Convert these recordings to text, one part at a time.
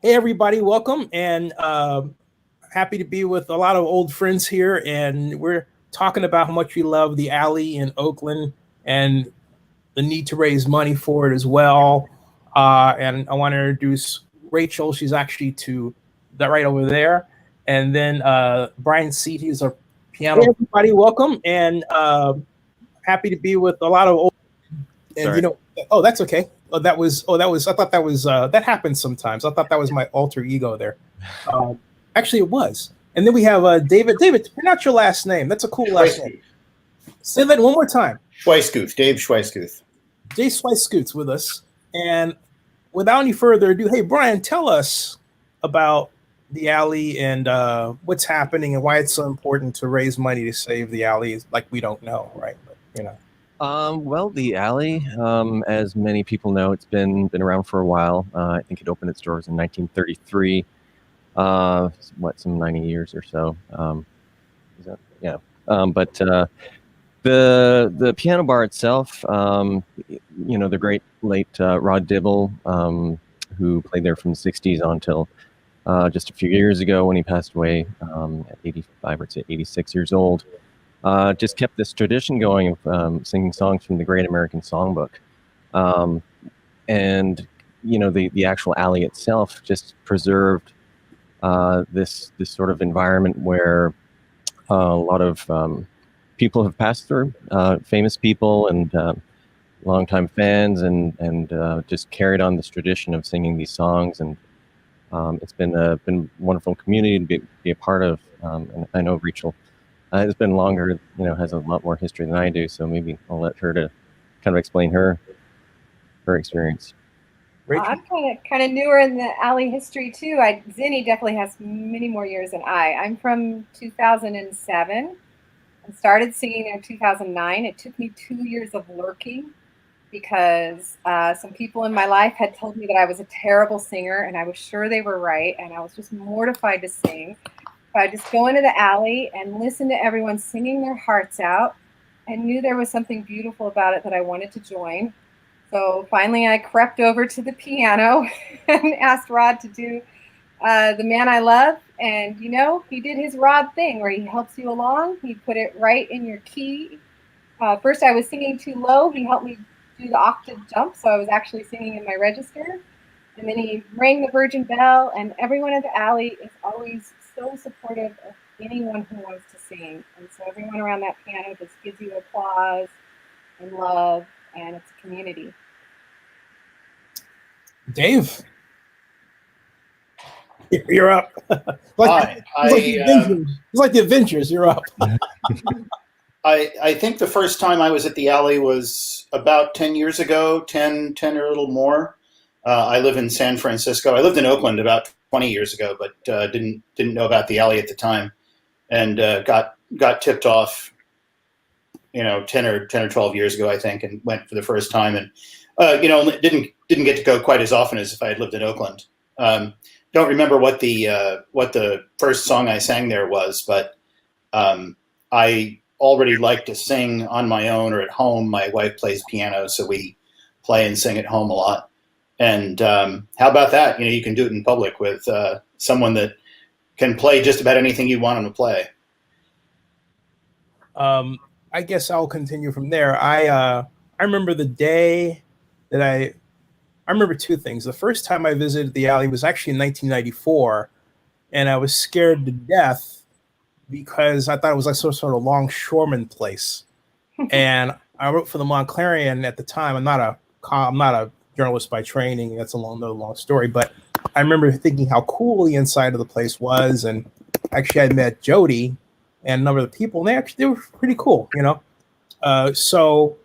Hey, everybody, welcome, and happy to be with a lot of old friends here. And we're talking about how much we love the alley in Oakland and the need to raise money for it as well. And I want to introduce Rachel. She's actually to that right over there. And then Brian Seat, he's a piano. Hey, everybody, welcome, and happy to be with a lot of old. And Sorry. Oh, that's okay. That was. I thought that was. That happens sometimes. I thought that was my alter ego there. Actually, it was. And then we have David. David, pronounce your last name. That's a cool last name. Say that one more time. Schweisguth, Dave Schweisguth. Dave Schweisguth's with us. And without any further ado, hey, Brian, tell us about the alley and what's happening and why it's so important to raise money to save the alley. Like we don't know, right? But, Well, the alley, as many people know, it's been around for a while. I think it opened its doors in 1933. Some 90 years or so. Yeah. But the piano bar itself, the great late Rod Dibble, who played there from the 60s until just a few years ago when he passed away at 85 or 86 years old. Just kept this tradition going of singing songs from the Great American Songbook. And, the actual alley itself just preserved this sort of environment where a lot of people have passed through, famous people and longtime fans, and just carried on this tradition of singing these songs. And it's been a wonderful community to be a part of. And I know Rachel has been longer, has a lot more history than I do. So maybe I'll let her to kind of explain her experience. I'm kind of newer in the alley history too. Zinni definitely has many more years than I. I'm from 2007 and started singing in 2009. It took me 2 years of lurking because some people in my life had told me that I was a terrible singer, and I was sure they were right, and I was just mortified to sing. I just go into the alley and listen to everyone singing their hearts out and knew there was something beautiful about it that I wanted to join. So finally I crept over to the piano and asked Rod to do The Man I Love. And, he did his Rod thing where he helps you along. He put it right in your key. First I was singing too low. He helped me do the octave jump, so I was actually singing in my register. And then he rang the Virgin Bell, and everyone at the alley is always so supportive of anyone who wants to sing. And so everyone around that piano just gives you applause and love, and it's a community. Dave, you're up. It's like the Avengers. You're up. I think the first time I was at the alley was about 10 years ago, 10 or a little more. I live in San Francisco. I lived in Oakland about 20 years ago, but didn't know about the alley at the time, and got tipped off, 10 or 12 years ago, I think, and went for the first time, and didn't get to go quite as often as if I had lived in Oakland. Don't remember what the first song I sang there was, but I already like to sing on my own or at home. My wife plays piano, so we play and sing at home a lot. And how about that? You can do it in public with someone that can play just about anything you want them to play. I guess I'll continue from there. I remember the day that I remember two things. The first time I visited the alley was actually in 1994, and I was scared to death because I thought it was like some sort of longshoreman place. And I wrote for the Montclarian at the time. I'm not a journalist by training. That's another long story. But I remember thinking how cool the inside of the place was. And actually, I met Jody and a number of the people, and they were pretty cool, So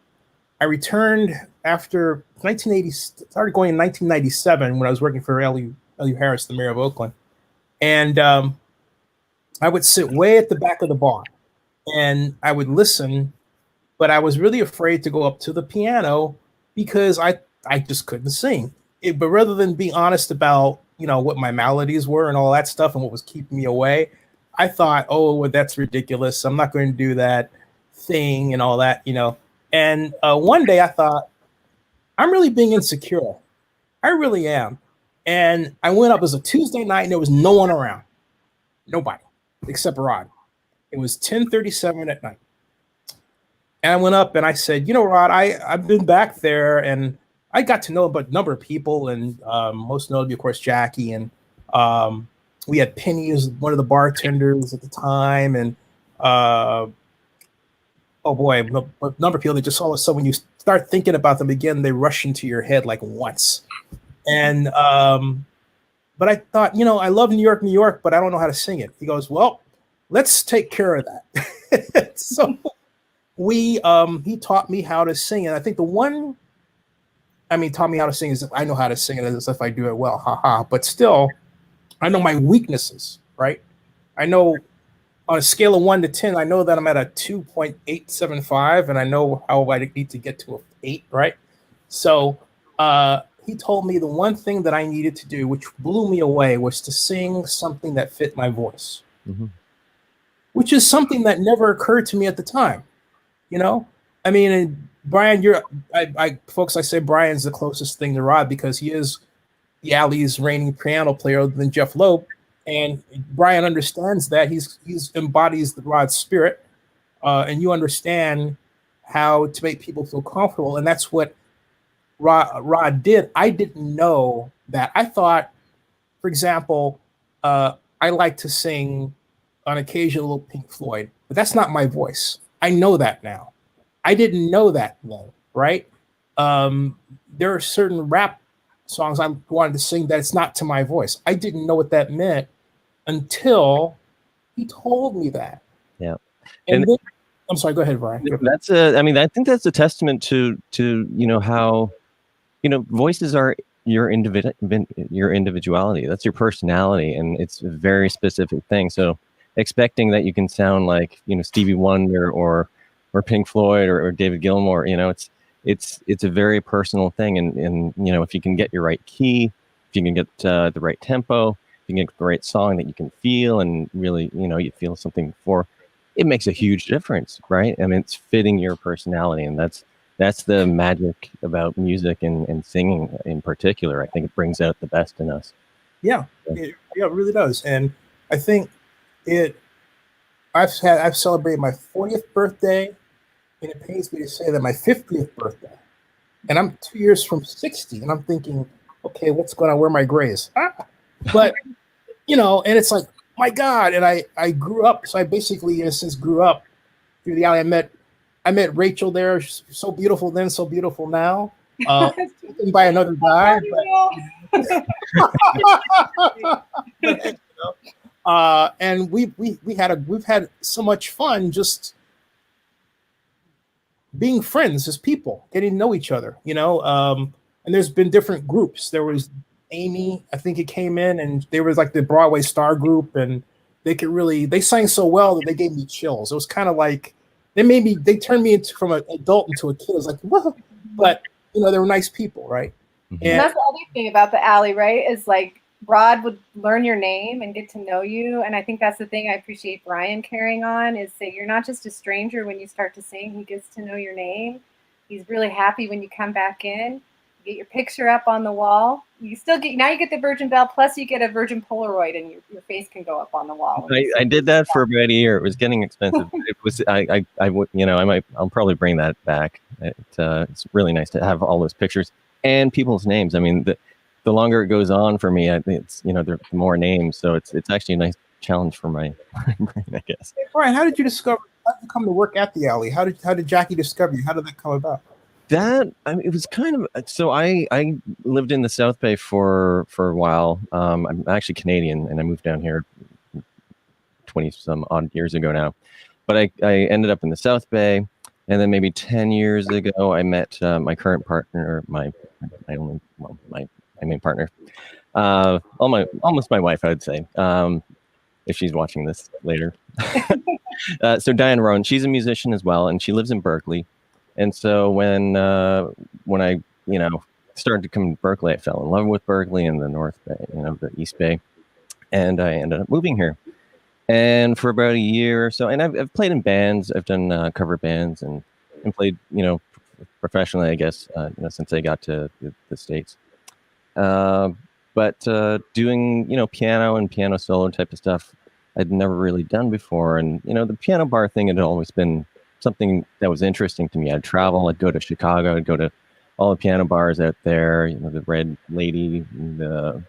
I returned after 1980, started going in 1997 when I was working for L.U. Harris, the mayor of Oakland. And I would sit way at the back of the bar and I would listen, but I was really afraid to go up to the piano because I just couldn't sing. But rather than be honest about, what my maladies were and all that stuff and what was keeping me away, I thought, oh, well, that's ridiculous. I'm not going to do that thing and all that, And one day I thought, I'm really being insecure. I really am. And I went up. It was a Tuesday night, and there was no one around, nobody except Rod. It was 10:37 at night, and I went up and I said, you know, Rod, I've been back there, and I got to know a number of people, and most notably, of course, Jackie, and we had Penny, who was one of the bartenders at the time, and oh boy, a number of people that just all of a sudden, when you start thinking about them again, they rush into your head like once. And but I thought, you know, I love New York, but I don't know how to sing it. He goes, well, let's take care of that. So he taught me how to sing, and I think taught me how to sing as if I know how to sing it, as if I do it well, haha. But still, I know my weaknesses, right? I know on a scale of 1 to 10, I know that I'm at a 2.875, and I know how I need to get to an 8, right? So he told me the one thing that I needed to do, which blew me away, was to sing something that fit my voice, which is something that never occurred to me at the time. You know, I mean, and Brian, folks, I say Brian's the closest thing to Rod because he is the Alley's reigning piano player other than Jeff Loeb. And Brian understands that he's embodies the Rod spirit, and you understand how to make people feel comfortable, and that's what Rod did. I didn't know that. I thought, for example, I like to sing on occasion a little Pink Floyd, but that's not my voice. I know that now. I didn't know that though, right? There are certain rap songs I wanted to sing that it's not to my voice. I didn't know what that meant until he told me that. Yeah. And then, I'm sorry, go ahead, Brian. I think that's a testament to how, voices are your individuality. That's your personality, and it's a very specific thing. So expecting that you can sound like, Stevie Wonder or Pink Floyd or David Gilmour, it's a very personal thing. And if you can get your right key, if you can get the right tempo, if you can get the right song that you can feel and really, you feel something for, it makes a huge difference, right? I mean, it's fitting your personality, and that's the magic about music and singing in particular. I think it brings out the best in us. Yeah, it really does. And I think I've celebrated my 40th birthday, and it pains me to say that my 50th birthday, and I'm 2 years from 60, and I'm thinking, okay, what's going on? Where are my grays? But and it's like, my God. And I grew up, so I basically in a sense grew up through the Alley. I met Rachel there. She's so beautiful then, so beautiful now. By another guy. And we've had so much fun just being friends as people, getting to know each other, and there's been different groups. There was Amy, I think it came in, and they were like the Broadway star group, and they sang so well that they gave me chills. It was kind of like they turned me from an adult into a kid. I was like, whoa. But they were nice people, right? Mm-hmm. And that's the other thing about the Alley, right? Is like Rod would learn your name and get to know you. And I think that's the thing I appreciate Brian carrying on, is that you're not just a stranger when you start to sing. He gets to know your name. He's really happy when you come back in. You get your picture up on the wall. You get the Virgin Bell, plus you get a Virgin Polaroid, and your face can go up on the wall. I did that for about a year. It was getting expensive. It was I'll probably bring that back. It's really nice to have all those pictures and people's names. I mean, the longer it goes on for me, it's there are more names, so it's actually a nice challenge for my brain, I guess. Hey, Brian, how did you come to work at the Alley? How did Jackie discover you? How did that come about? It was kind of, so I lived in the South Bay for a while. I'm actually Canadian, and I moved down here 20 some odd years ago now. But I ended up in the South Bay, and then maybe 10 years ago, I met my current partner, my main partner, almost my wife, I would say, if she's watching this later. So Diane Rowan, she's a musician as well, and she lives in Berkeley. And so when I started to come to Berkeley, I fell in love with Berkeley and the North Bay, the East Bay, and I ended up moving here. And for about a year or so, and I've played in bands, I've done cover bands, and played professionally, I guess, since I got to the States. But doing, piano and piano solo type of stuff, I'd never really done before. And, the piano bar thing had always been something that was interesting to me. I'd travel, I'd go to Chicago, I'd go to all the piano bars out there, the Red Lady, the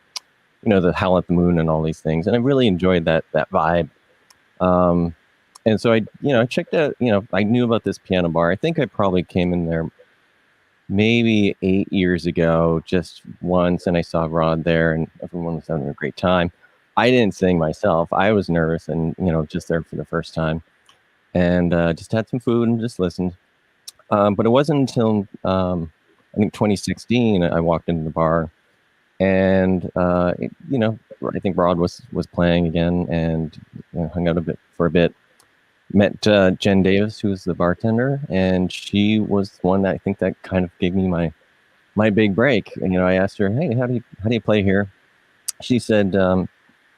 Howl at the Moon and all these things. And I really enjoyed that vibe. And so I checked out, I knew about this piano bar. I think I probably came in there maybe 8 years ago, just once, and I saw Rod there, and everyone was having a great time. I didn't sing myself. I was nervous and, just there for the first time, and just had some food and just listened. But it wasn't until, I think 2016, I walked into the bar, and, I think Rod was playing again, and hung out for a bit. Met Jen Davis, who was the bartender, and she was one that I think that kind of gave me my big break. And I asked her, "Hey, how do you play here?" She said,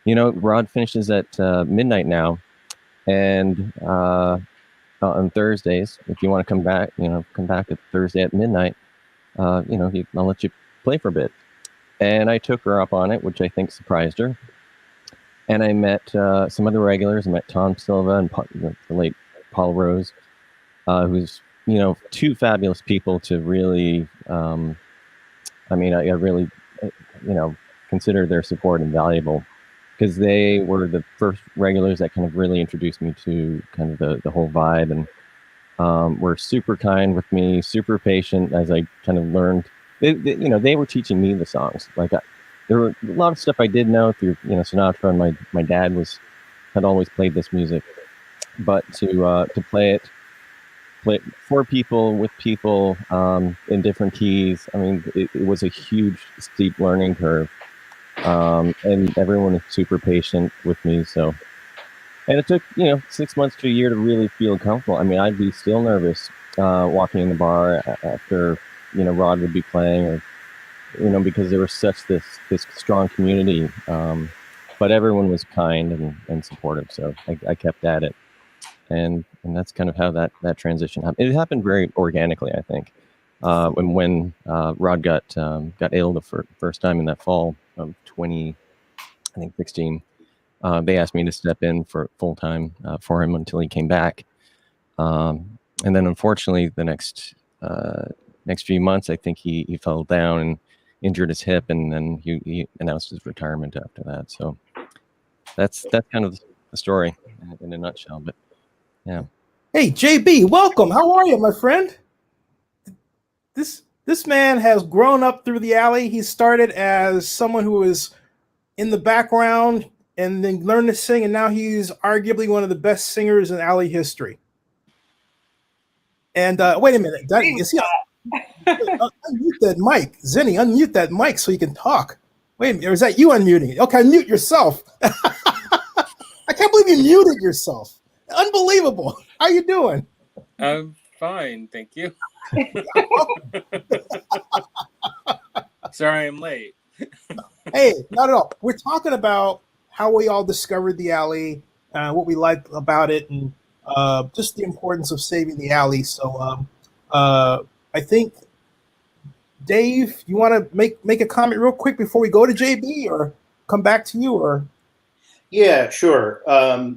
"Rod finishes at midnight now, and on Thursdays, if you want to come back at Thursday at midnight, I'll let you play for a bit." And I took her up on it, which I think surprised her. And I met some other regulars. I met Tom Silva and the late Paul Rose, who's, two fabulous people to really, I really, consider their support invaluable, because they were the first regulars that kind of really introduced me to kind of the whole vibe, and were super kind with me, super patient as I kind of learned. They were teaching me the songs. There were a lot of stuff I did know through, Sinatra, and my dad had always played this music, but to play it for people, with people, in different keys. I mean, it was a huge, steep learning curve, and everyone was super patient with me. So, and it took 6 months to a year to really feel comfortable. I mean, I'd be still nervous walking in the bar after Rod would be playing, or because there was such this strong community, but everyone was kind and supportive. So I kept at it, and that's kind of how that transition happened. It happened very organically, I think. When Rod got ill the first time in that fall of 2016, they asked me to step in for full time for him until he came back, and then unfortunately the next few months, I think he fell down and injured his hip, and then he announced his retirement after that. So that's kind of the story in a nutshell. But yeah. Hey, JB, welcome. How are you, my friend? This man has grown up through the alley. He started as someone who was in the background and then learned to sing, and now he's arguably one of the best singers in alley history. And wait a minute, is he? Unmute that mic, Zinni. Unmute that mic so you can talk. Wait a minute, or is that you unmuting it? Okay, mute yourself. I can't believe you muted yourself. Unbelievable. How you doing? I'm fine, thank you. Sorry I'm late. Hey, not at all. We're talking about how we all discovered the alley, what we liked about it, and just the importance of saving the alley. So I think, Dave, you want to make a comment real quick before we go to JB, or come back to you, or? Yeah, sure. I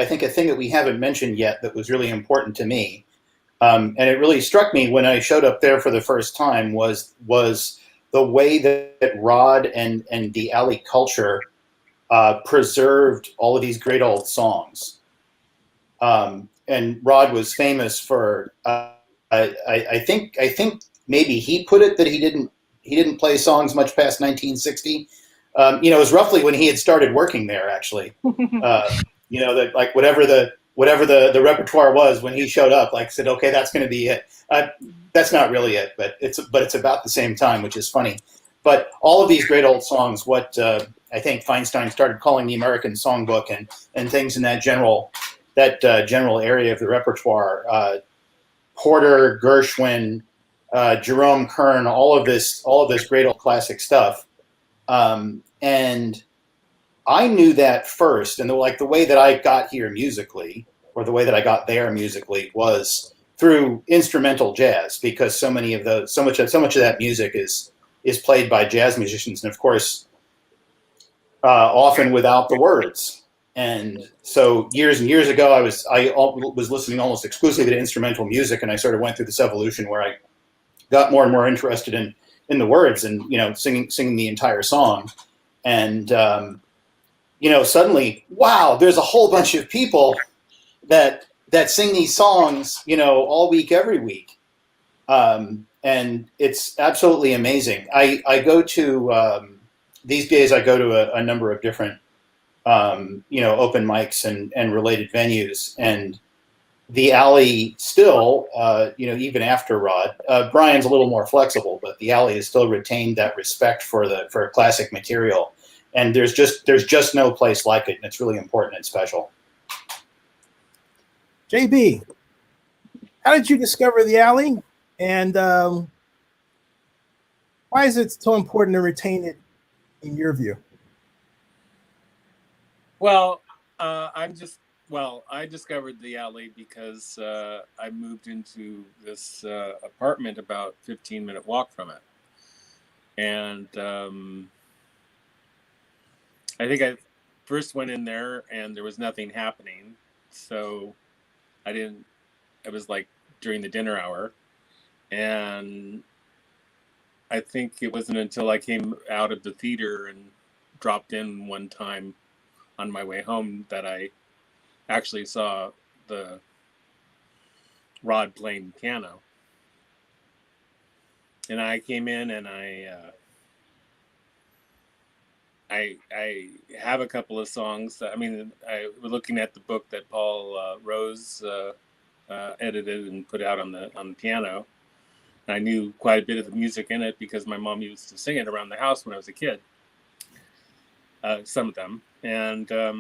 think a thing that we haven't mentioned yet that was really important to me, and it really struck me when I showed up there for the first time, was the way that Rod and the alley culture preserved all of these great old songs. And Rod was famous for. I think maybe he put it that he didn't play songs much past 1960. It was roughly when he had started working there, actually. That like whatever the repertoire was when he showed up, like said, okay, that's going to be it. That's not really it, but it's about the same time, which is funny. But all of these great old songs, what I think Feinstein started calling the American Songbook, and things in that general area of the repertoire. Porter, Gershwin, Jerome Kern, all of this great old classic stuff. And I knew that first, and the way that I got here musically, or the way that I got there musically, was through instrumental jazz, because so much of that music is is played by jazz musicians, and of course, often without the words. And so years and years ago, I was listening almost exclusively to instrumental music, and I sort of went through this evolution where I got more and more interested in the words and singing the entire song. And suddenly, wow, there's a whole bunch of people that sing these songs, all week, every week. And it's absolutely amazing. I go to these days. I go to a number of different open mics and related venues, and the Alley still, even after Rod, Brian's a little more flexible, but the Alley has still retained that respect for classic material, and there's just no place like it, and it's really important and special. JB, how did you discover the Alley, and why is it so important to retain it, in your view? Well, I discovered the Alley because I moved into this apartment about 15-minute walk from it. And I think I first went in there and there was nothing happening. So it was like during the dinner hour. And I think it wasn't until I came out of the theater and dropped in one time on my way home that I actually saw the Rod playing piano. And I came in and I have a couple of songs. I mean, I was looking at the book that Paul Rose edited and put out on the piano. And I knew quite a bit of the music in it because my mom used to sing it around the house when I was a kid. Some of them. And I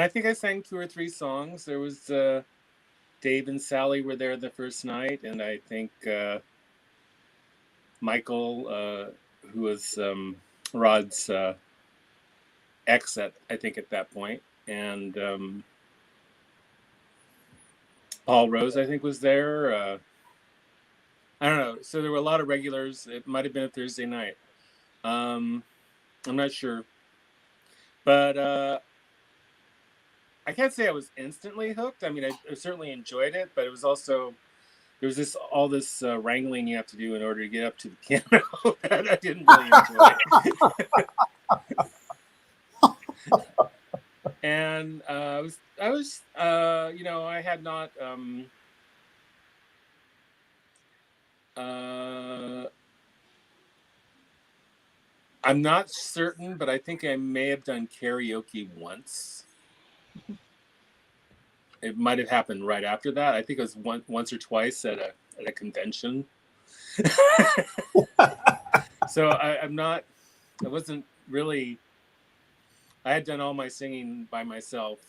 think I sang 2 or 3 songs. There was Dave and Sally were there the first night, and I think Michael, who was Rod's ex at that point, and Paul Rose, I think, was there. I don't know. So there were a lot of regulars. It might have been a Thursday night. I'm not sure. But I can't say I was instantly hooked. I mean, I certainly enjoyed it, but it was also, there was all this wrangling you have to do in order to get up to the piano that I didn't really enjoy. And I was I had not, I'm not certain, but I think I may have done karaoke once. It might have happened right after that. I think it was once or twice at a convention. So I wasn't really, I had done all my singing by myself.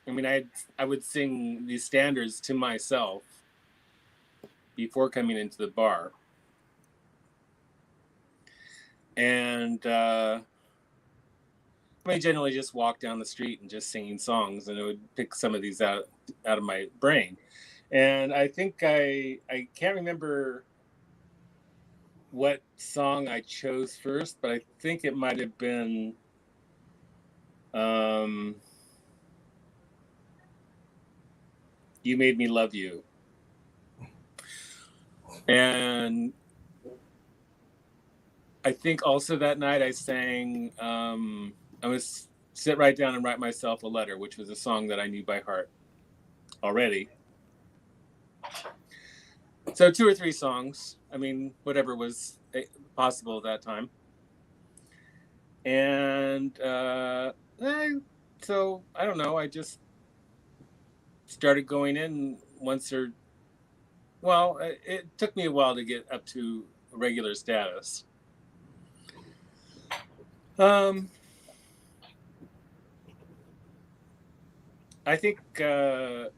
I mean, I would sing these standards to myself before coming into the bar. And I generally just walk down the street and just singing songs, and it would pick some of these out of my brain. And I think I can't remember what song I chose first, but I think it might have been You Made Me Love You. And I think also that night I sang I was Sit Right Down and Write Myself a Letter, which was a song that I knew by heart already. So 2 or 3 songs. I mean, whatever was possible at that time. And so I don't know. I just started going in it took me a while to get up to regular status. I think that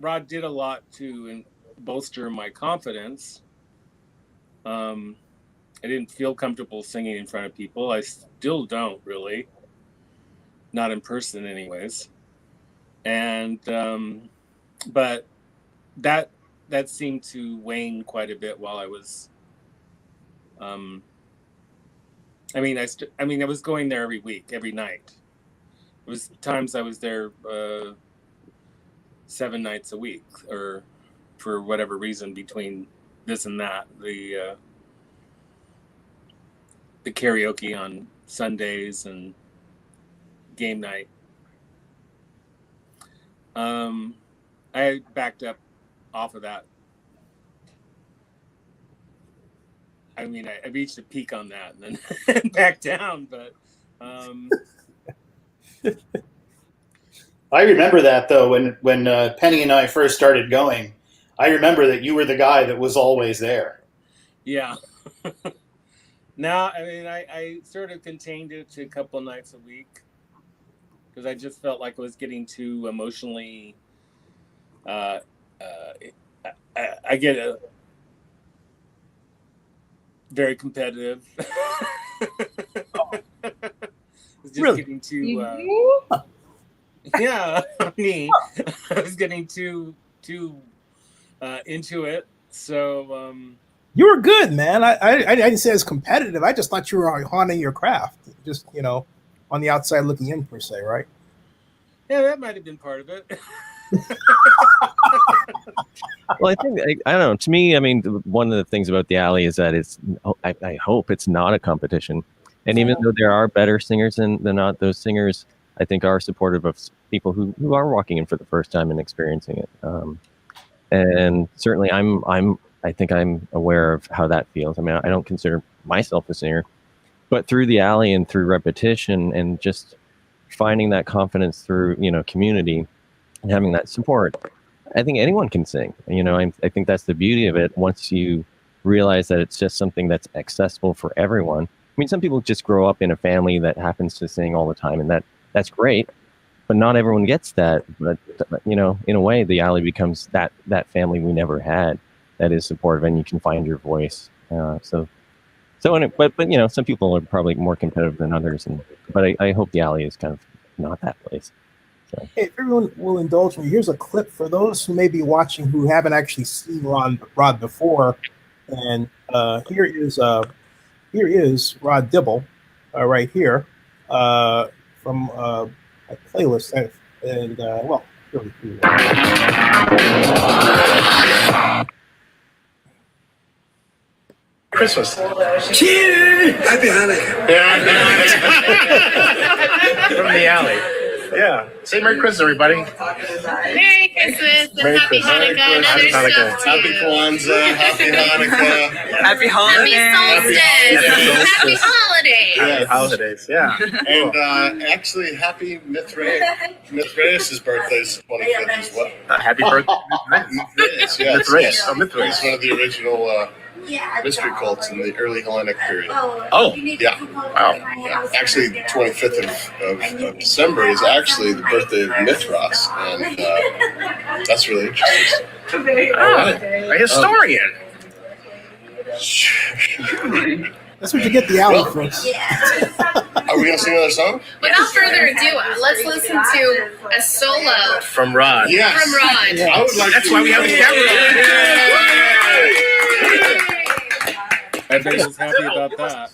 Rod did a lot to bolster my confidence, I didn't feel comfortable singing in front of people. I still don't really, not in person, anyways. And but that seemed to wane quite a bit while I was. I mean, I was going there every week, every night. It was times I was there 7 nights a week, or for whatever reason between this and that, the karaoke on Sundays and game night. I backed up off of that. I mean, I reached a peak on that and then back down, but I remember that though when Penny and I first started going. I remember that you were the guy that was always there. Yeah. Now, I mean, I sort of contained it to a couple of nights a week because I just felt like I was getting too emotionally. I get very competitive. It's just Really? getting too. Yeah, me. I was getting too into it. So. You were good, man. I didn't say it was competitive. I just thought you were honing your craft, just on the outside looking in, per se, right? Yeah, that might have been part of it. Well, I think I don't know. To me, I mean, one of the things about the Alley is that I hope it's not a competition. And even though there are better singers than not, those singers I think are supportive of people who are walking in for the first time and experiencing it. And certainly, I think I'm aware of how that feels. I mean, I don't consider myself a singer, but through the Alley and through repetition and just finding that confidence through community and having that support, I think anyone can sing. I think that's the beauty of it. Once you realize that it's just something that's accessible for everyone. I mean, some people just grow up in a family that happens to sing all the time, and that's great. But not everyone gets that. But in a way, the Alley becomes that family we never had. That is supportive, and you can find your voice. But some people are probably more competitive than others, but I hope the Alley is kind of not that place. So. Hey, if everyone will indulge me, here's a clip for those who may be watching who haven't actually seen Rod before, and here is Rod Dibble, right here, from a playlist, and well, here we go. Christmas. Cheers! Happy Hanukkah. Yeah. From the Alley. Yeah. Say Merry Christmas, everybody. Merry Christmas and Merry Happy Christmas. Hanukkah and other stuff too. Happy Kwanzaa. Happy Hanukkah. Happy Happy holidays. solstice. Happy holidays. Happy holidays. Yeah. And actually, happy Mithraeus' birthday is 25th as well. Happy birthday, Mithraeus, yes. Mithraeus. Oh, Mithraeus. He's one of the original mystery cults in the early Hellenic period. Oh, Yeah. wow. Yeah. Actually, the 25th of December is actually the birthday of Mithras, and that's really interesting. A historian. That's what you get the Alley for. Are we going to sing another song? Without further ado, let's listen to a solo From Rod. Yes. from Rod. I would like That's to. why we have the camera. Everybody was happy about that.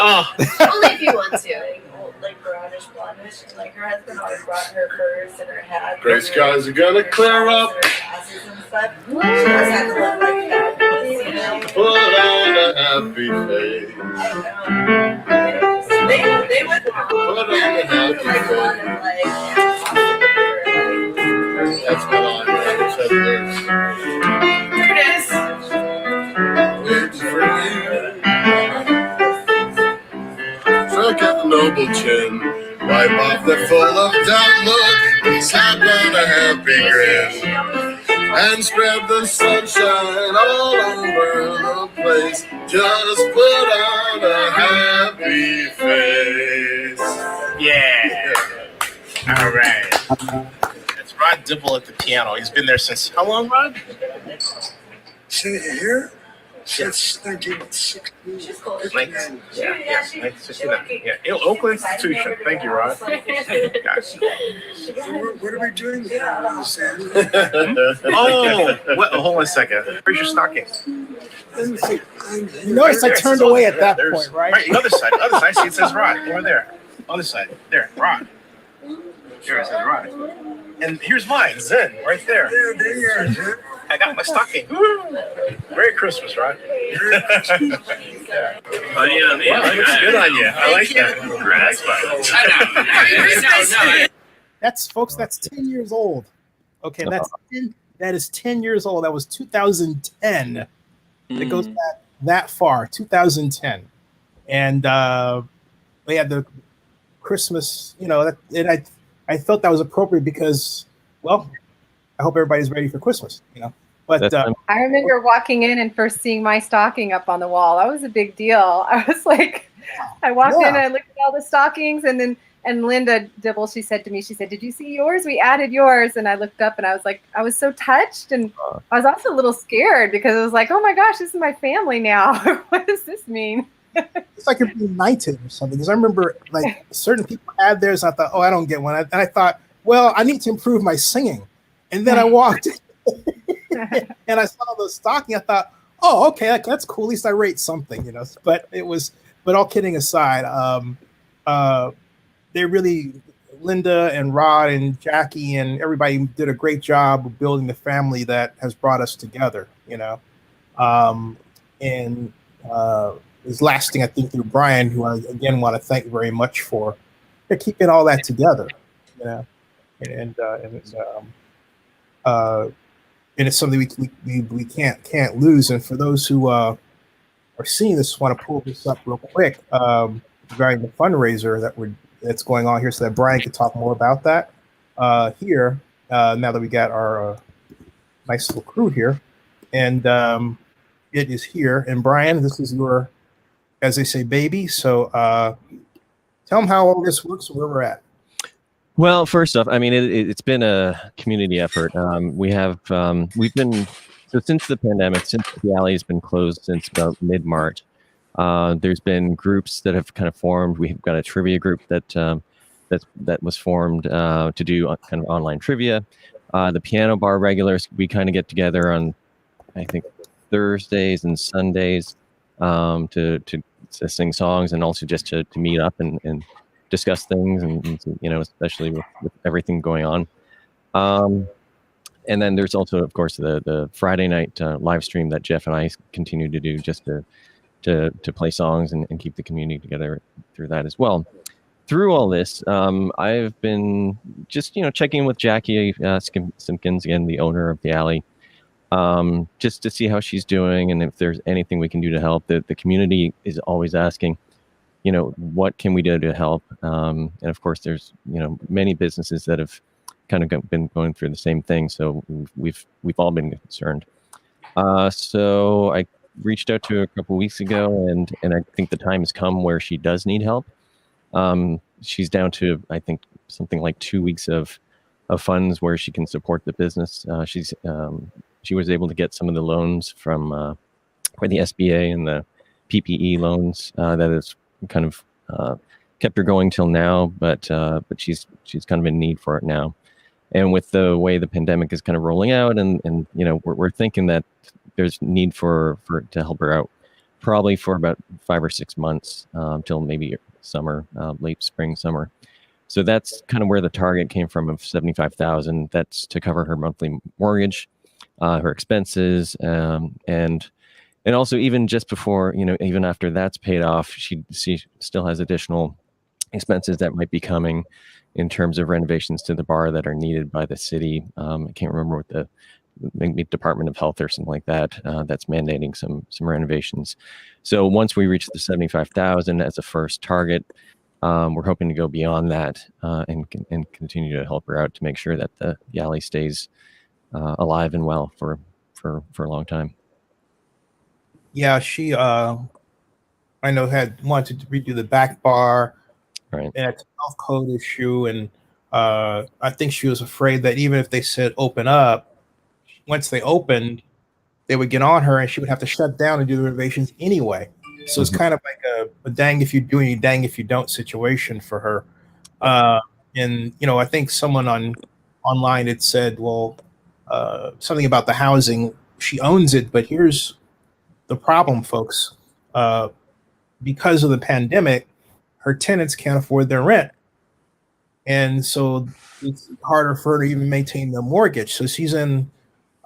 Oh, Only if you want to. Like brownish blondish, and like her husband always brought her purse and her hat. Gray skies are going to clear up. Her glasses and stuff. She always had to look like that, you know. Put on a happy face. They went Put on a happy face. That's what I said there. Here it is. Waiting for you. Forget the noble chin. Wipe off the full of doubt look. Slap on a happy grin. And spread the sunshine all over the place. Just put on a happy face. yeah. All right. It's Rod Dibble at the piano. He's been there since how long, Rod? See it here? Since 1960. Yeah, 1969. Yeah, Oakland institution. Thank you, Rod. What are we doing with Sam? Hold on a second. Where's your stocking? You notice I turned away at that point, right? Right, the other side. See, it says Rod over there. Other side. There, Rod. Here it says Rod. And here's mine, Zen, right there. There you are, Zen. I got my stocking. Woo! Merry Christmas, Rod. Yeah, Looks good on you. I like that. That's folks. That's 10 years old. Okay, that is 10 years old. That was 2010. It goes back that far, 2010, and they had the Christmas. And I felt that was appropriate because, well, I hope everybody's ready for Christmas. But I remember walking in and first seeing my stocking up on the wall. That was a big deal. I was like, I walked in and I looked at all the stockings, and Linda Dibble, she said to me, "Did you see yours? We added yours." And I looked up and I was like, I was so touched, and I was also a little scared because it was like, oh my gosh, this is my family now. What does this mean? It's like you're being knighted or something. Because I remember like certain people had theirs. And I thought, oh, I don't get one. And I thought, well, I need to improve my singing. And then I walked and I saw the stocking. I thought, oh, okay, that's cool. At least I rate something, But all kidding aside, they really, Linda and Rod and Jackie and everybody did a great job of building the family that has brought us together, and is lasting, I think, through Brian, who I again want to thank very much for keeping all that together, and it's something we can't lose. And for those who are seeing this, want to pull this up real quick regarding the fundraiser that's going on here, so that Brian can talk more about that here. Now that we got our nice little crew here, and it is here. And Brian, this is your, as they say, baby. So tell them how all this works and where we're at. Well, first off, I mean, it's been a community effort. We've been, so since the pandemic, since the alley has been closed since about mid-March, there's been groups that have kind of formed. We've got a trivia group that was formed to do kind of online trivia. The piano bar regulars, we kind of get together on, I think, Thursdays and Sundays to sing songs, and also just to meet up and discuss things, and especially with everything going on. And then there's also, of course, the Friday night live stream that Jeff and I continue to do, just to play songs and keep the community together through that as well. Through all this, I've been just checking in with Jackie Simpkins, again, the owner of the alley, just to see how she's doing and if there's anything we can do to help. The community is always asking, what can we do to help? And of course, there's many businesses that have kind of been going through the same thing, so we've all been concerned. So I reached out to her a couple weeks ago, and I think the time has come where she does need help. She's down to, I think, something like 2 weeks of funds where she can support the business. She was able to get some of the loans from the SBA and the PPE loans that has kind of kept her going till now, but she's kind of in need for it now. And with the way the pandemic is kind of rolling out, and we're thinking that there's need to help her out, probably for about 5 or 6 months till maybe summer, late spring, summer. So that's kind of where the target came from of $75,000. That's to cover her monthly mortgage, her expenses, and also even just before, even after that's paid off, she still has additional expenses that might be coming in terms of renovations to the bar that are needed by the city. I can't remember what maybe Department of Health or something like that, that's mandating some renovations. So once we reach the $75,000 as a first target, we're hoping to go beyond that and continue to help her out to make sure that the alley stays alive and well for a long time. Yeah, she I know had wanted to redo the back bar, right? And it's a health code issue, and I think she was afraid that even if they said open up, once they opened, they would get on her, and she would have to shut down and do the renovations anyway. So it's kind of like a dang if you do and dang if you don't situation for her. And I think someone online had said, well, something about the housing. She owns it, but here's the problem, folks. Because of the pandemic, her tenants can't afford their rent, and so it's harder for her to even maintain the mortgage. So she's in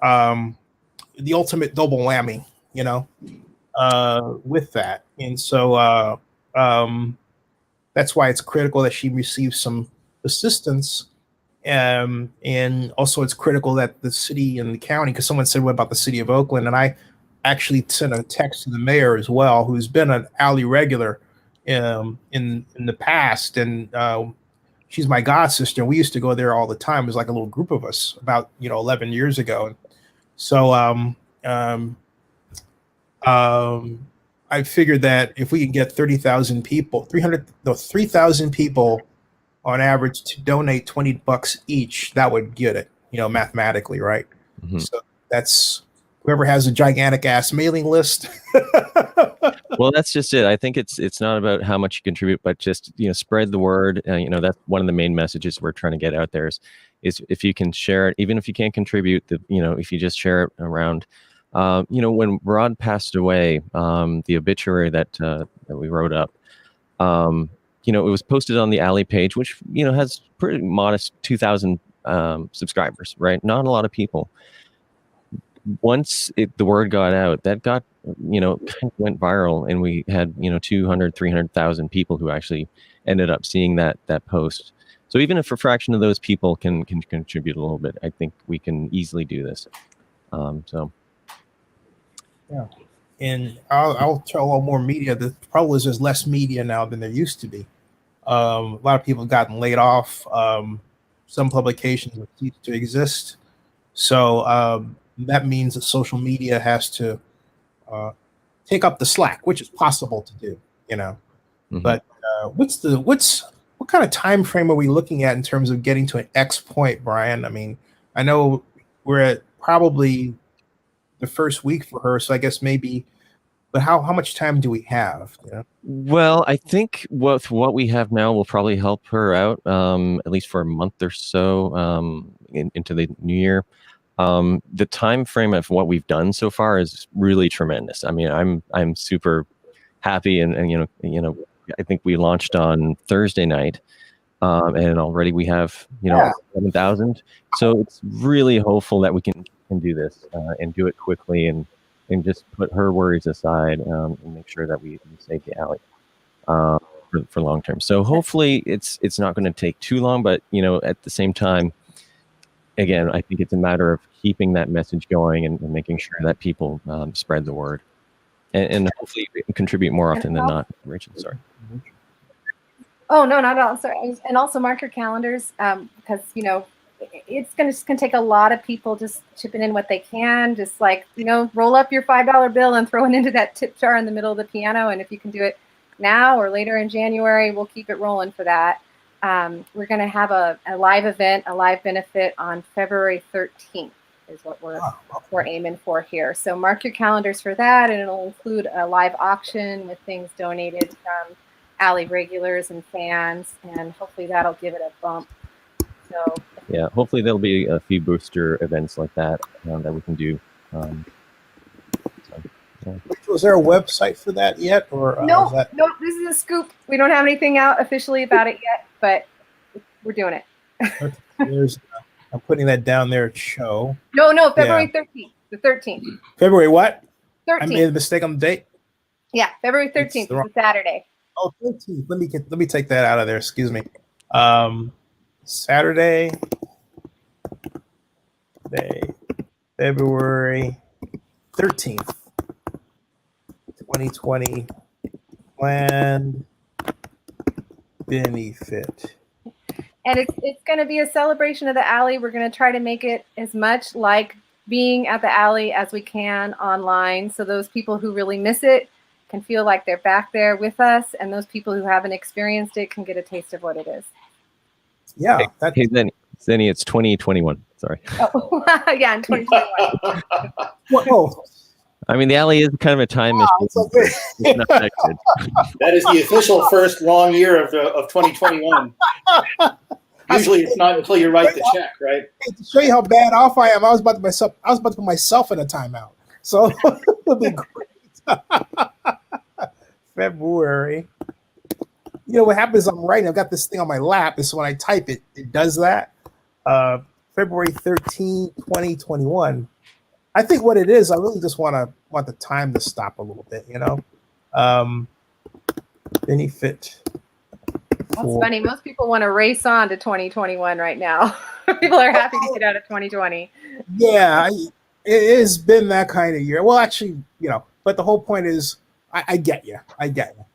the ultimate double whammy, with that. And so that's why it's critical that she receives some assistance. And also it's critical that the city and the county, because someone said, what about the city of Oakland? And I actually sent a text to the mayor as well, who's been an alley regular in the past. And she's my god sister. We used to go there all the time. It was like a little group of us about 11 years ago. So I figured that if we can get 30,000 people, 3,000 people on average to donate $20 each, that would get it, mathematically, right? Mm-hmm. So that's whoever has a gigantic ass mailing list. Well, that's just it. I think it's not about how much you contribute, but just spread the word. That's one of the main messages we're trying to get out there is if you can share it, even if you can't contribute, if you just share it around. When Rod passed away, the obituary that we wrote up, it was posted on the Alley page, which has pretty modest 2,000 subscribers, right? Not a lot of people. Once the word got out, that got went viral, and we had 200, 300,000 people who actually ended up seeing that post. So even if a fraction of those people can contribute a little bit, I think we can easily do this. Yeah, and I'll tell a lot more media. The problem is there's less media now than there used to be. A lot of people have gotten laid off. Some publications have ceased to exist. So that means that social media has to take up the slack, which is possible to do, Mm-hmm. But what kind of time frame are we looking at in terms of getting to an X point, Brian? I mean, I know we're at probably the first week for her, so I guess maybe. But how much time do we have? Well, I think what we have now will probably help her out, at least for a month or so into the new year. The time frame of what we've done so far is really tremendous. I mean, I'm super happy, and I think we launched on Thursday night, and already we have 7,000. So it's really hopeful that we can do this and do it quickly and just put her worries aside and make sure that we save the alley for long term. So hopefully it's not going to take too long, but at the same time, again, I think it's a matter of keeping that message going and making sure that people spread the word and hopefully contribute more often than not. Rachel, sorry. Oh, no, not at all. Sorry. And also mark your calendars because, it's going to take a lot of people just chipping in what they can. Just roll up your $5 bill and throw it into that tip jar in the middle of the piano. And if you can do it now or later in January, we'll keep it rolling for that. We're going to have a live event, a live benefit on February 13th is what we're aiming for here. So mark your calendars for that, and it'll include a live auction with things donated from Alley regulars and fans, and hopefully that'll give it a bump. So yeah, hopefully there'll be a few booster events like that that we can do. Was there a website for that yet, or no? This is a scoop. We don't have anything out officially about it yet, but we're doing it. I'm putting that down there at show. No, February 13th. The 13th. February what? 13th. I made a mistake on the date. Yeah, February 13th is a Saturday. Oh, 13th. Let me take that out of there. Excuse me. Saturday, February 13th, 2020, planned benefit. And it's going to be a celebration of the alley. We're going to try to make it as much like being at the alley as we can online. So those people who really miss it can feel like they're back there with us. And those people who haven't experienced it can get a taste of what it is. Yeah. Hey, Zenny, it's 2021. Sorry. Oh, yeah, in 2021. Whoa. I mean, the alley is kind of a time machine. It's like- but it's not that good. That is the official first long year of 2021. Usually, it's not until you write the check, right? To show you how bad off I am, I was about to put myself in a timeout. So it'll be great. February. You know what happens? I'm writing. I've got this thing on my lap, and so when I type it, it does that. February 13, 2021. I think what it is, I really just want the time to stop a little bit, you know. Benefit. That's funny. Most people want to race on to 2021 right now. People are happy to get out of 2020. Yeah, it has been that kind of year. Well, actually, you know, but the whole point is, I get you. I get you.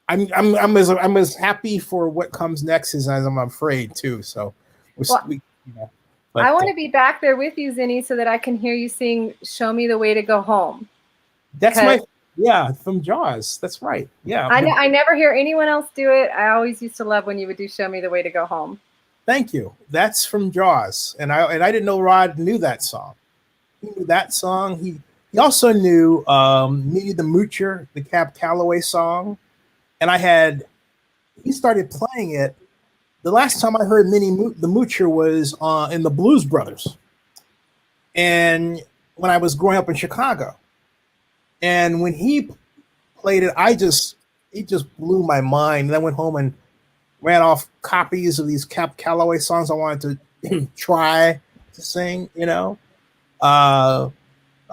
I'm as happy for what comes next as I'm afraid too. So, you know, but, I want to be back there with you, Zinni, so that I can hear you sing "Show Me the Way to Go Home." That's from Jaws. That's right. Yeah, I never hear anyone else do it. I always used to love when you would do "Show Me the Way to Go Home." Thank you. That's from Jaws, and I didn't know Rod knew that song. He knew that song. He also knew "Minnie the Moocher," the Cab Calloway song, and he started playing it. The last time I heard Minnie the Moocher was in the Blues Brothers, and when I was growing up in Chicago, and when he played it, it just blew my mind. And I went home and ran off copies of these Cab Calloway songs I wanted to try to sing. You know,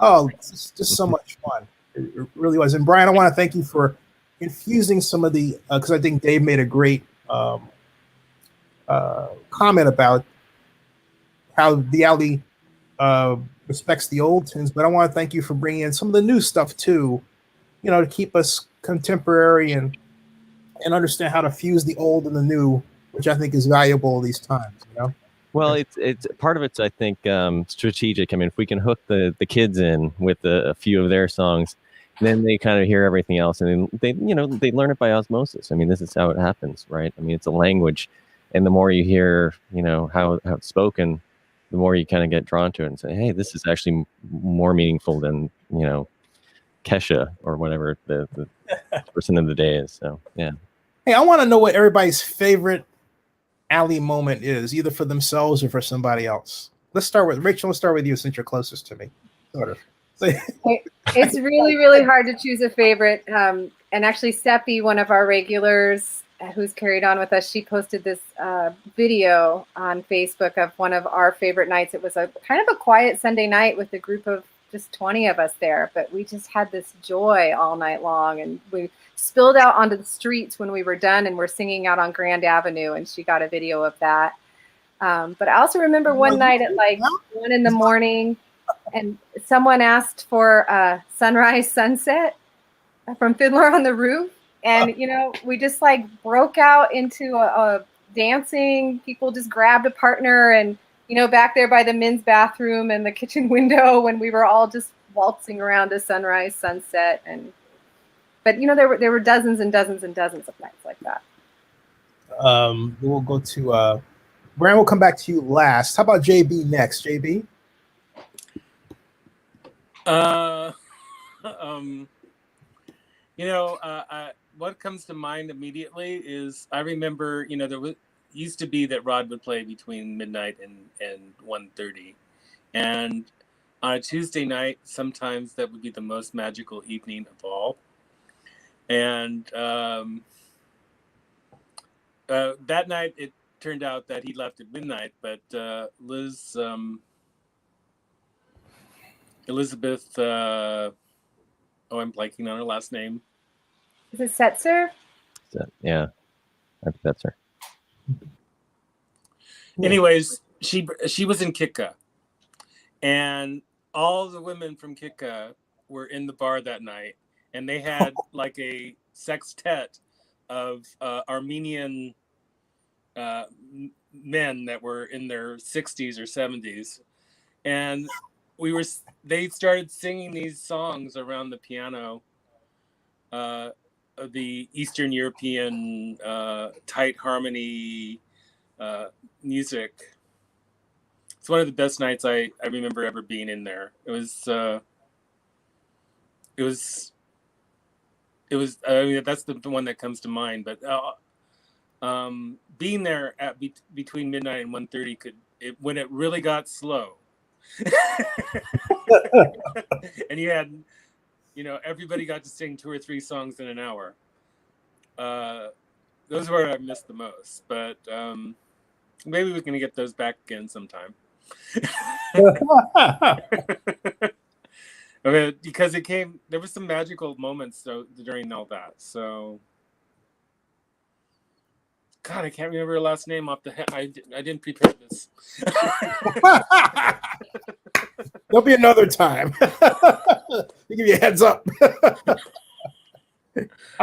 it's just so much fun. It really was. And Brian, I want to thank you for infusing some of the because I think Dave made a great comment about how the alley respects the old tunes, but I want to thank you for bringing in some of the new stuff too, you know, to keep us contemporary and understand how to fuse the old and the new, which I think is valuable these times, you know. Well, it's part of it's I think strategic. I mean, if we can hook the kids in with a few of their songs, then they kind of hear everything else, and they learn it by osmosis. I mean, this is how it happens, right? I mean, it's a language. And the more you hear, you know, how it's spoken, the more you kind of get drawn to it and say, hey, this is actually more meaningful than, you know, Kesha or whatever the person of the day is. So, yeah. Hey, I want to know what everybody's favorite alley moment is, either for themselves or for somebody else. Let's start with Rachel. Let's start with you since you're closest to me. Sort of. It's really, really hard to choose a favorite. And actually, Seppi, one of our regulars, who's carried on with us, she posted this video on Facebook of one of our favorite nights. It was a kind of a quiet Sunday night with a group of just 20 of us there, but we just had this joy all night long, and we spilled out onto the streets when we were done, and we're singing out on Grand Avenue, and she got a video of that. But I also remember one night at like 1 a.m, and someone asked for Sunrise Sunset from Fiddler on the Roof. And, you know, we just like broke out into a dancing. People just grabbed a partner and, you know, back there by the men's bathroom and the kitchen window when we were all just waltzing around to Sunrise Sunset. But, you know, there were dozens and dozens and dozens of nights like that. We'll go to Brian. We'll come back to you last. How about JB next? JB? You know, what comes to mind immediately is I remember, you know, used to be that Rod would play between midnight and 1:30, and on a Tuesday night, sometimes that would be the most magical evening of all. And that night, it turned out that he left at midnight, but Elizabeth, I'm blanking on her last name. Is it Setzer? Yeah, I think that's her. Anyways, she was in Kika, and all the women from Kika were in the bar that night, and they had like a sextet of Armenian men that were in their 60s or 70s, and they started singing these songs around the piano, the Eastern European tight harmony music, it's one of the best nights I remember ever being in there. It was I mean, that's the one that comes to mind. But being there at between midnight and 1:30 when it really got slow, and you had, everybody got to sing 2 or 3 songs in an hour. Those are what I missed the most. But maybe we can get those back again sometime. Because there was some magical moments during all that. So, God, I can't remember her last name off the head. I didn't prepare this. There'll be another time. I'll give you a heads up. I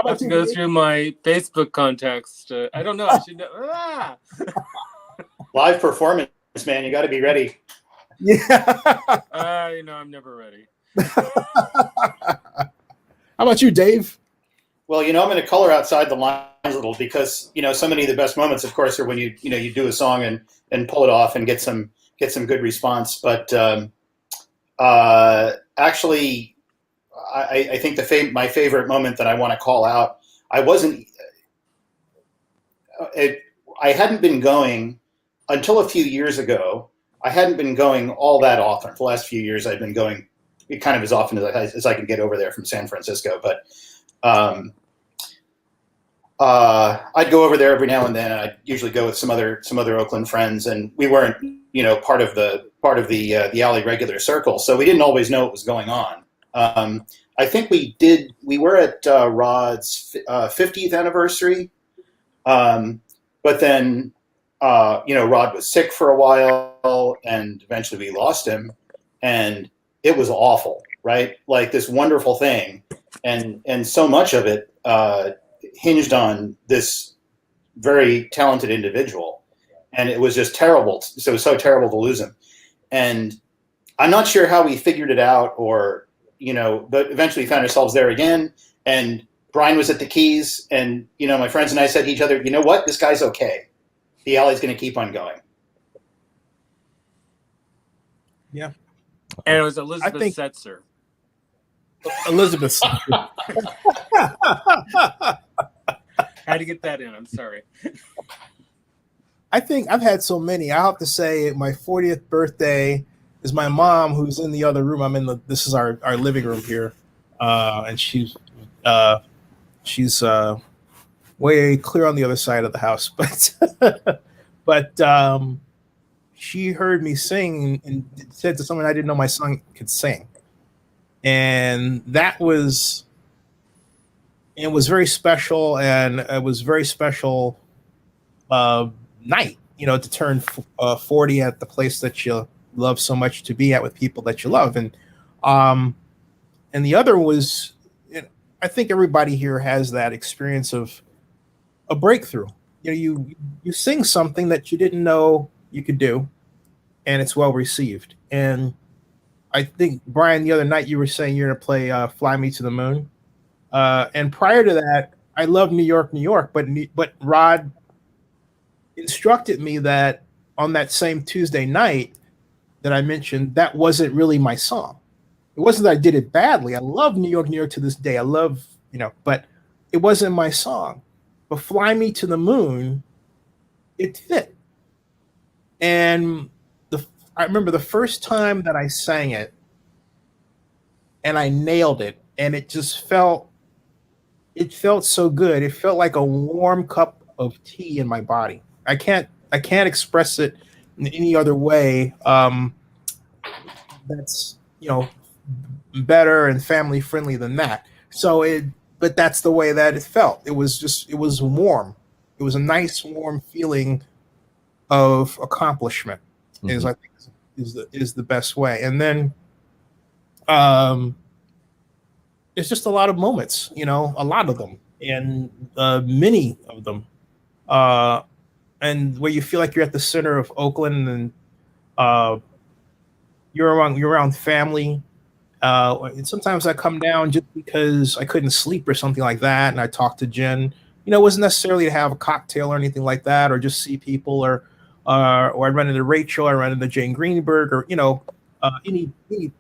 have to go through my Facebook contacts. I don't know. I should know. Live performance, man. You got to be ready. Yeah. I'm never ready. How about you, Dave? Well, I'm going to color outside the lines a little because so many of the best moments, of course, are when you do a song and pull it off and get some good response. But actually, I think my favorite moment that I want to call out, I hadn't been going until a few years ago. I hadn't been going all that often. For the last few years, I've been going kind of as often as I can get over there from San Francisco. But I'd go over there every now and then, and I'd usually go with some other Oakland friends, and we weren't part of the Alley regular circle, so we didn't always know what was going on. I think we were at Rod's 50th anniversary, but then Rod was sick for a while, and eventually we lost him, and it was awful, right? Like this wonderful thing, and so much of it hinged on this very talented individual, and it was just terrible. So it was so terrible to lose him, and I'm not sure how we figured it out, or but eventually we found ourselves there again, and Brian was at the keys, and my friends and I said to each other, what, this guy's okay. The Alley's going to keep on going. Yeah. And it was Elizabeth Setzer. Elizabeth. Had to get that in. I'm sorry. I think I've had so many. I have to say, my 40th birthday is my mom, who's in the other room. This is our living room here, and she's way clear on the other side of the house, but she heard me sing and said to someone I didn't know my son could sing, and it was very special, and it was very special night, to turn 40 at the place that you love so much to be at with people that you love, and the other was, I think everybody here has that experience of a breakthrough. You sing something that you didn't know you could do, and it's well received. And I think, Brian, the other night you were saying you're going to play "Fly Me to the Moon," and prior to that, I love New York, New York. But Rod instructed me that on that same Tuesday night that I mentioned, that wasn't really my song. It wasn't that I did it badly. I love New York, New York to this day. I love, but it wasn't my song. But "Fly Me to the Moon," it fit. And I remember the first time that I sang it, and I nailed it, and it felt so good. It felt like a warm cup of tea in my body. I can't express it in any other way. That's better and family friendly than that. But that's the way that it felt. It was warm. It was a nice warm feeling of accomplishment. Mm-hmm. I think is the best way. And then it's just a lot of moments, a lot of them, and many of them, and where you feel like you're at the center of Oakland, and you're around family. And sometimes I come down just because I couldn't sleep or something like that, and I talk to Jen. It wasn't necessarily to have a cocktail or anything like that, or just see people, or I'd run into Rachel, I run into Jane Greenberg, or any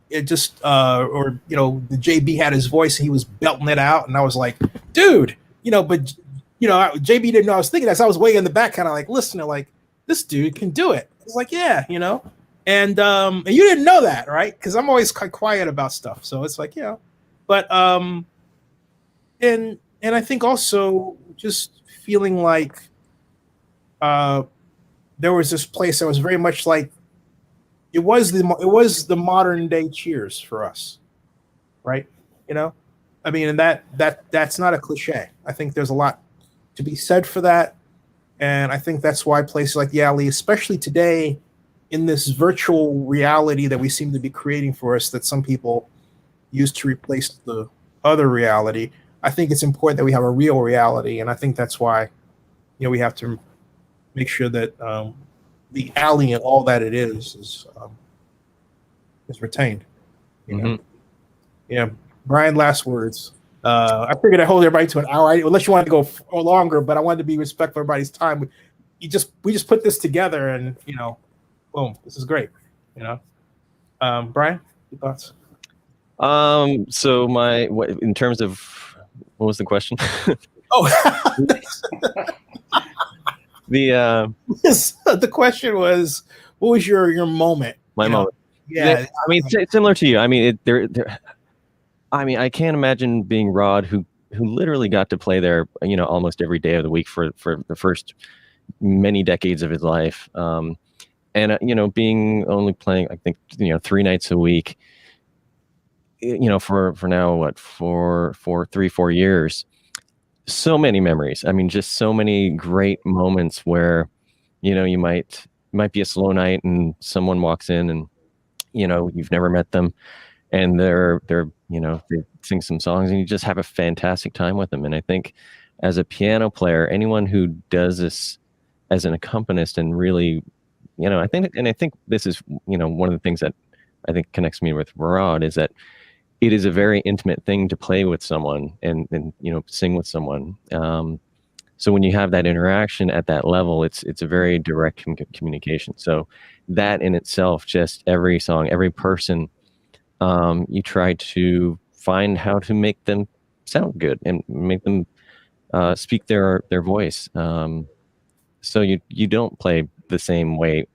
it just or the JB had his voice and he was belting it out, and I was like, dude, but JB didn't know I was thinking that, so I was way in the back, kind of like listening, like this dude can do it. I was like, yeah, and you didn't know that, right? Because I'm always quite quiet about stuff, so it's like, but and I think also just feeling like there was this place that was very much like it was the modern day Cheers for us, right? I mean, and that's not a cliche. I think there's a lot to be said for that, and I think that's why places like the Alley, especially today, in this virtual reality that we seem to be creating for us, that some people use to replace the other reality. I think it's important that we have a real reality, and I think that's why, we have to make sure that the Alley and all that it is retained. Yeah, Brian, last words. I figured I'd hold everybody to an hour, unless you wanted to go longer, but I wanted to be respectful of everybody's time. We just put this together, and boom, this is great. Brian, your thoughts? So in terms of what was the question? The question was, what was your moment? My moment. Yeah, I mean, similar to you. I mean, I can't imagine being Rod, who literally got to play there, almost every day of the week for the first many decades of his life. And being only playing, I think, 3 nights a week, for now, for 3-4 years. So many memories. I mean, just so many great moments where, you might be a slow night and someone walks in and, you've never met them, and they're they sing some songs and you just have a fantastic time with them. And I think as a piano player, anyone who does this as an accompanist and really, I think this is, one of the things that I think connects me with Rod is that it is a very intimate thing to play with someone and sing with someone. So when you have that interaction at that level, it's a very direct communication. So that in itself, just every song, every person, you try to find how to make them sound good and make them speak their voice. So you don't play the same way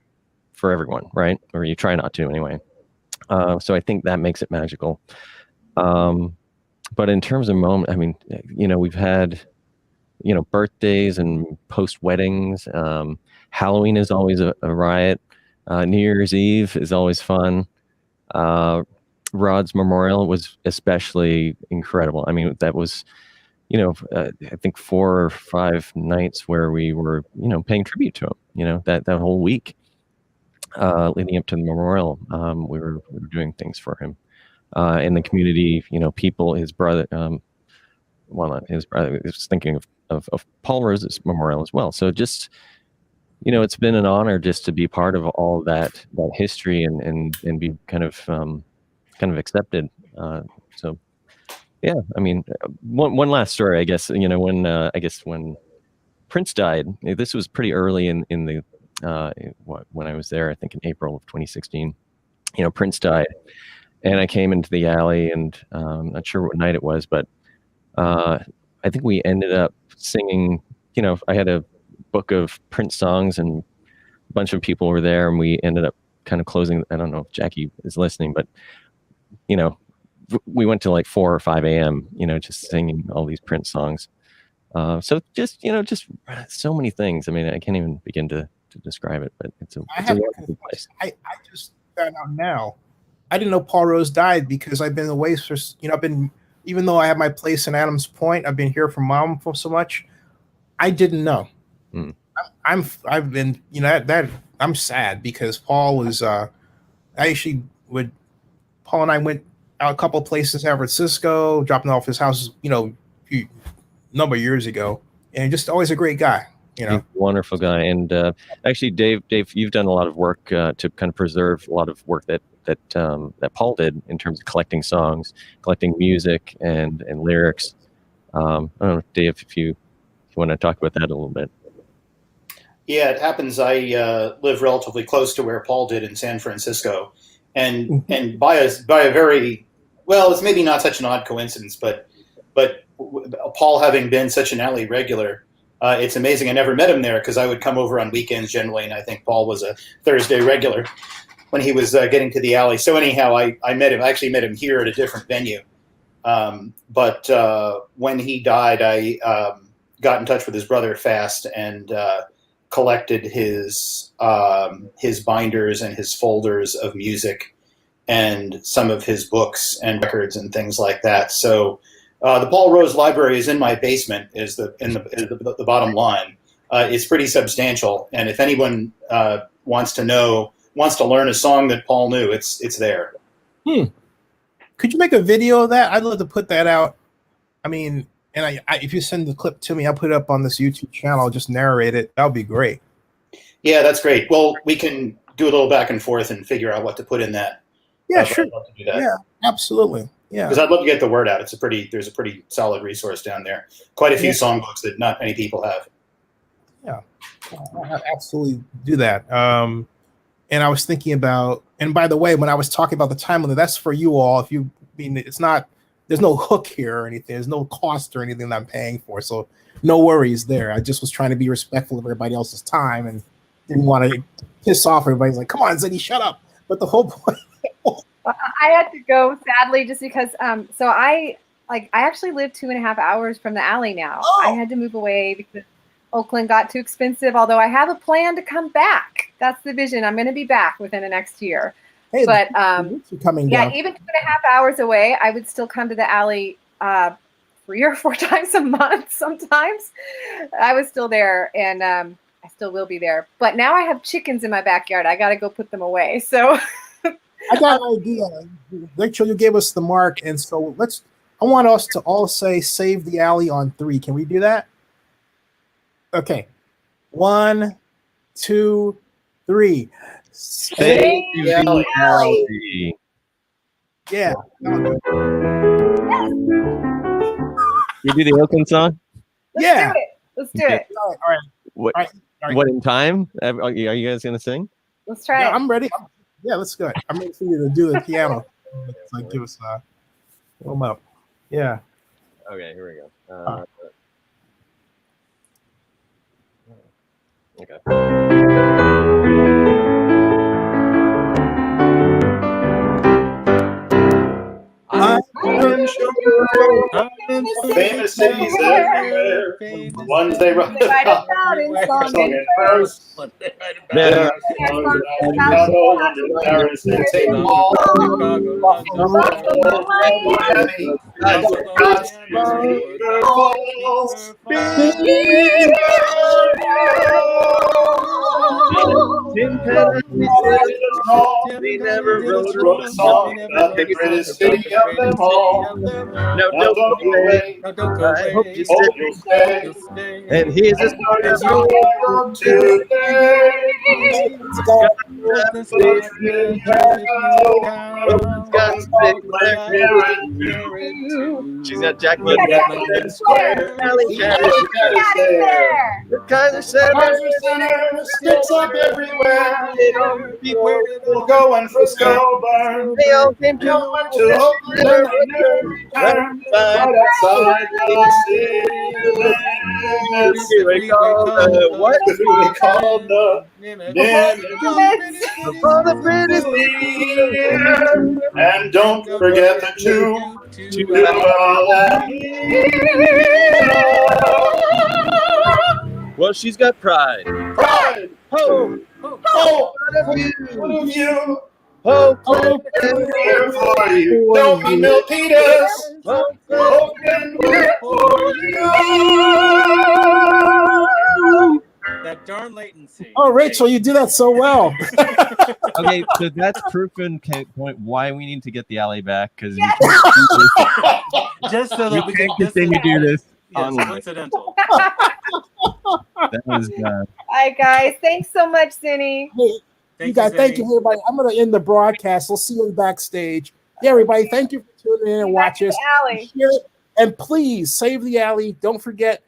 for everyone, right? Or you try not to anyway. So I think that makes it magical. But in terms of moment, I mean, we've had, birthdays and post weddings. Halloween is always a riot. New Year's Eve is always fun. Rod's memorial was especially incredible. I mean, that was, I think 4 or 5 nights where we were, paying tribute to him, that whole week, leading up to the memorial. We were doing things for him, in the community, people, his brother, well, not his brother, I was thinking of Paul Rose's memorial as well. So just, it's been an honor just to be part of all that history and be kind of accepted. So yeah, I mean, one last story, I guess, when Prince died, this was pretty early in the, when I was there, I think in April of 2016, Prince died, and I came into the Alley, and I'm not sure what night it was, but I think we ended up singing, I had a book of Prince songs and a bunch of people were there, and we ended up kind of closing. I don't know if Jackie is listening, but we went to like 4 or 5 a.m., just singing all these Prince songs. So just, just so many things. I mean, I can't even begin to describe it, but it's a wonderful place. I just found out now. I didn't know Paul Rose died because I've been away for, even though I have my place in Adams Point, I've been here from Mom for so much. I didn't know. I've been, that I'm sad because Paul was, Paul and I went out a couple of places in San Francisco, dropping off his house, a number of years ago, and just always a great guy. He's a wonderful guy. And actually, Dave, you've done a lot of work to kind of preserve a lot of work that Paul did in terms of collecting songs, collecting music and lyrics. I don't know, Dave, if you want to talk about that a little bit. Yeah, it happens. I live relatively close to where Paul did in San Francisco, and by a very well, it's maybe not such an odd coincidence, but Paul having been such an alley regular, it's amazing. I never met him there because I would come over on weekends generally, and I think Paul was a Thursday regular when he was getting to the alley. So anyhow, I met him. I actually met him here at a different venue. But when he died, I got in touch with his brother fast and collected his binders and his folders of music and some of his books and records and things like that. So the Paul Rose Library is in my basement. Is the bottom line? It's pretty substantial, and if anyone wants to learn a song that Paul knew, it's there. Could you make a video of that? I'd love to put that out. I mean, and I if you send the clip to me, I'll put it up on this YouTube channel. Just narrate it. That would be great. Yeah, that's great. Well, we can do a little back and forth and figure out what to put in that. Yeah, sure. I'd love to do that. Yeah, absolutely. Yeah, because I'd love to get the word out. There's a pretty solid resource down there. Quite a few songbooks that not many people have. Yeah, I'll absolutely do that. And I was thinking about, and by the way, when I was talking about the time limit, that's for you all. If you mean it's not, there's no hook here or anything. There's no cost or anything that I'm paying for. So no worries there. I just was trying to be respectful of everybody else's time and didn't want to piss off everybody. Like, come on, Zeddy, shut up. But the whole point. I had to go sadly just because so I actually live 2.5 hours from the alley now. Oh. I had to move away because Oakland got too expensive, although I have a plan to come back. That's the vision. I'm going to be back within the next year. Hey, but coming yeah, down. even 2.5 hours away, I would still come to the alley 3 or 4 times a month sometimes. I was still there, and I still will be there. But now I have chickens in my backyard. I got to go put them away. So I got an idea. Rachel, you gave us the mark, and so I want us to all say "Save the Alley" on 3. Can we do that? Okay. 1, 2, 3. Save the alley. Yeah. You do the Oakland song? Yeah. Let's do it. All right. What? All right. What in time? Are you guys gonna sing? Let's try Yeah, it. I'm ready. Yeah, let's go. I'm ready for you to do the piano. It's like give us warm up. Yeah. Okay, here we go. Okay. Famous cities everywhere. Ones they write about in song and verse. There are songs about Chicago, London, Paris, and St. Paul. Miami, God's Falls. Tim Petty never wrote a song about the greatest city of them all. No, Now don't go away. I hope you Hope you'll stay. And here's a story As you go today. She's got Jack Square. The Kaiser Center Sticks up everywhere. We'll go and Frisco burn. They all came To Oakland and return. Right outside the city. We call the what? We call the Nimitz. For the British And don't forget the two. Well, she's got pride. Pride! Ho! Oh, What of you? what of you? Ho! We're for you. Don't be Milpitas. Oakland, we're for you. That darn latency. Oh, Rachel, you do that so well. Okay, so that's proof and point why we need to get the alley back because Just so that we can continue to do this. Yes, coincidental. That was All right, guys. Thanks so much, Zinni. Hey, you guys, thank you, everybody. I'm going to end the broadcast. We'll see you backstage. Yeah, everybody, thank you for tuning in and watching us. Alley. Share it. And please save the alley. Don't forget